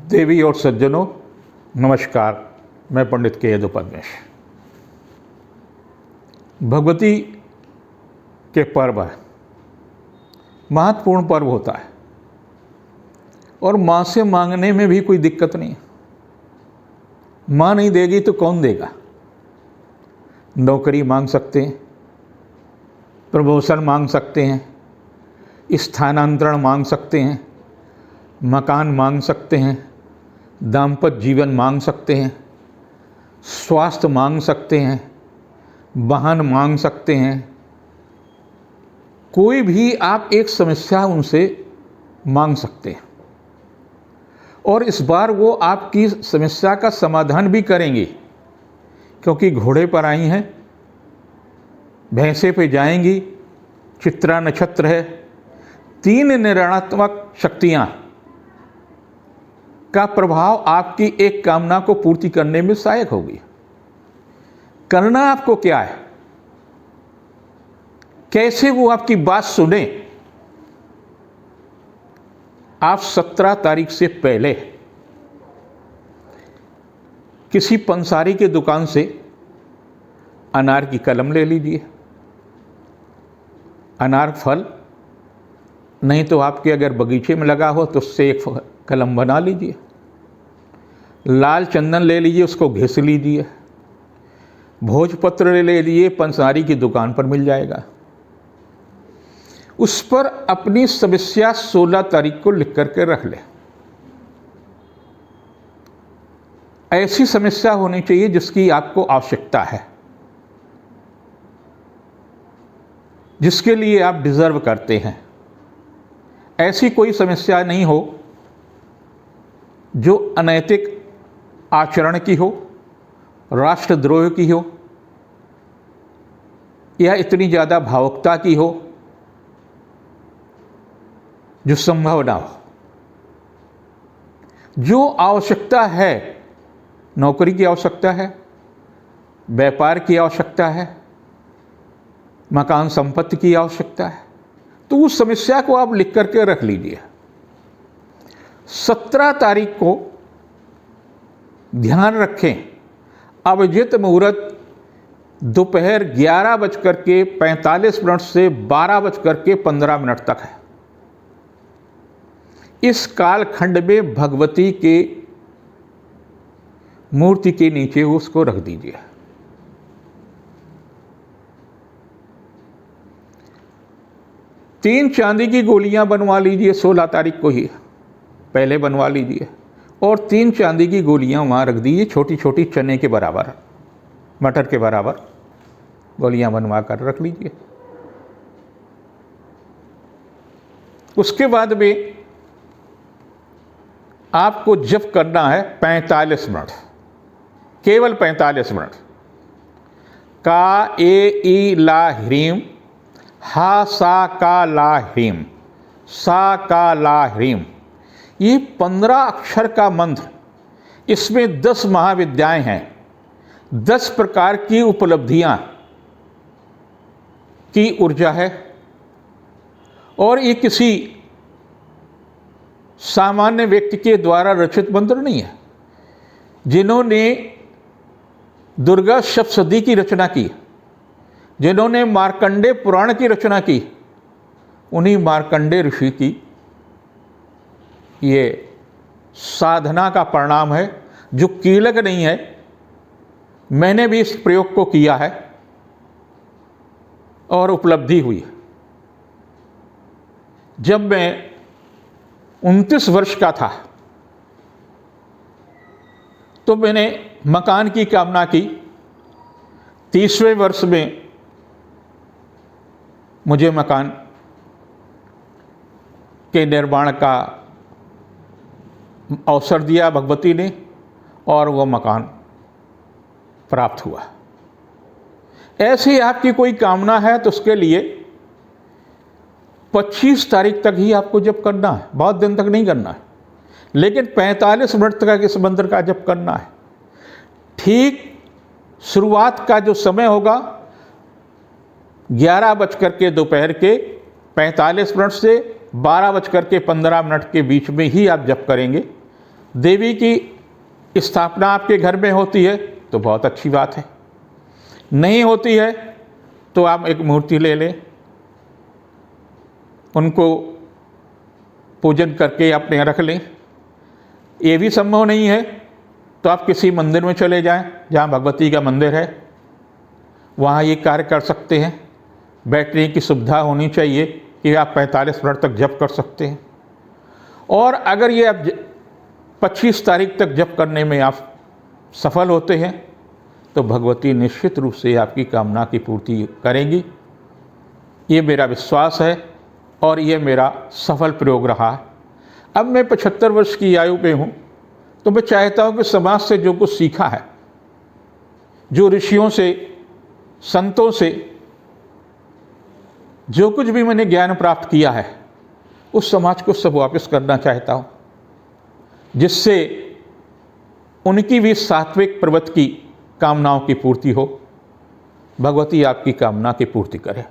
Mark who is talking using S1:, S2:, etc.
S1: देवी और सज्जनों, नमस्कार। मैं पंडित के यदुपद्मेश। भगवती के पर्व है, महत्वपूर्ण पर्व होता है और माँ से मांगने में भी कोई दिक्कत नहीं। माँ नहीं देगी तो कौन देगा। नौकरी मांग सकते हैं, प्रमोशन मांग सकते हैं, स्थानांतरण मांग सकते हैं, मकान मांग सकते हैं, दाम्पत्य जीवन मांग सकते हैं, स्वास्थ्य मांग सकते हैं, वाहन मांग सकते हैं। कोई भी आप एक समस्या उनसे मांग सकते हैं और इस बार वो आपकी समस्या का समाधान भी करेंगी, क्योंकि घोड़े पर आई हैं, भैंसे पे जाएंगी, चित्रा नक्षत्र है। 3 निर्णयात्मक शक्तियाँ का प्रभाव आपकी एक कामना को पूर्ति करने में सहायक होगी। करना आपको क्या है, कैसे वो आपकी बात सुने। आप 17 तारीख से पहले किसी पंसारी के दुकान से अनार की कलम ले लीजिए। अनार फल नहीं तो आपके अगर बगीचे में लगा हो तो उससे एक कलम बना लीजिए। लाल चंदन ले लीजिए, उसको घिस लीजिए। भोजपत्र ले लीजिए, पंसारी की दुकान पर मिल जाएगा। उस पर अपनी समस्या 16 तारीख को लिख करके रख ले। ऐसी समस्या होनी चाहिए जिसकी आपको आवश्यकता है, जिसके लिए आप डिजर्व करते हैं। ऐसी कोई समस्या नहीं हो जो अनैतिक आचरण की हो, राष्ट्रद्रोह की हो, या इतनी ज़्यादा भावुकता की हो जो संभव ना हो। जो आवश्यकता है, नौकरी की आवश्यकता है, व्यापार की आवश्यकता है, मकान संपत्ति की आवश्यकता है, तो उस समस्या को आप लिख करके रख लीजिए। 17 तारीख को ध्यान रखें, अभिजित मुहूर्त दोपहर 11:45 से 12:15 तक है। इस कालखंड में भगवती के मूर्ति के नीचे उसको रख दीजिए। तीन चांदी की गोलियां बनवा लीजिए। 16 तारीख को ही पहले बनवा लीजिए और 3 चांदी की गोलियां वहां रख दीजिए। छोटी छोटी चने के बराबर, मटर के बराबर गोलियां बनवा कर रख लीजिए। उसके बाद में आपको जप करना है 45 मिनट, केवल 45 मिनट। का ए ई ला ह्रीम, हा सा का ला ह्रीम, सा का ला ह्रीम। ये 15 अक्षर का मंत्र, इसमें 10 महाविद्याएं हैं, 10 प्रकार की उपलब्धियां की ऊर्जा है। और ये किसी सामान्य व्यक्ति के द्वारा रचित मंत्र नहीं है। जिन्होंने दुर्गा सप्तशती की रचना की, जिन्होंने मार्कंडे पुराण की रचना की, उन्हीं मार्कंडे ऋषि की ये साधना का परिणाम है, जो कीलक नहीं है। मैंने भी इस प्रयोग को किया है और उपलब्धि हुई। जब मैं 29 वर्ष का था तो मैंने मकान की कामना की। 30वें वर्ष में मुझे मकान के निर्माण का अवसर दिया भगवती ने और वो मकान प्राप्त हुआ। ऐसे ही आपकी कोई कामना है तो उसके लिए 25 तारीख तक ही आपको जप करना है, बहुत दिन तक नहीं करना है, लेकिन 45 मिनट तक इस मंत्र का जप करना है। ठीक शुरुआत का जो समय होगा 11:45 से 12:15 के बीच में ही आप जप करेंगे देवी की स्थापना आपके घर में होती है तो बहुत अच्छी बात है, नहीं होती है तो आप एक मूर्ति ले लें, उनको पूजन करके अपने यहाँ रख लें। ये भी संभव नहीं है तो आप किसी मंदिर में चले जाएं जहाँ भगवती का मंदिर है, वहाँ ये कार्य कर सकते हैं। बैठने की सुविधा होनी चाहिए कि आप 45 मिनट तक जप कर सकते हैं। और अगर ये आप 25 तारीख तक जप करने में आप सफल होते हैं तो भगवती निश्चित रूप से आपकी कामना की पूर्ति करेंगी। ये मेरा विश्वास है और ये मेरा सफल प्रयोग रहा है। अब मैं 75 वर्ष की आयु पे हूँ तो मैं चाहता हूँ कि समाज से जो कुछ सीखा है, जो ऋषियों से, संतों से जो कुछ भी मैंने ज्ञान प्राप्त किया है, उस समाज को सब वापस करना चाहता हूँ, जिससे उनकी भी सात्विक प्रवृत्ति की कामनाओं की पूर्ति हो। भगवती आपकी कामना की पूर्ति करे।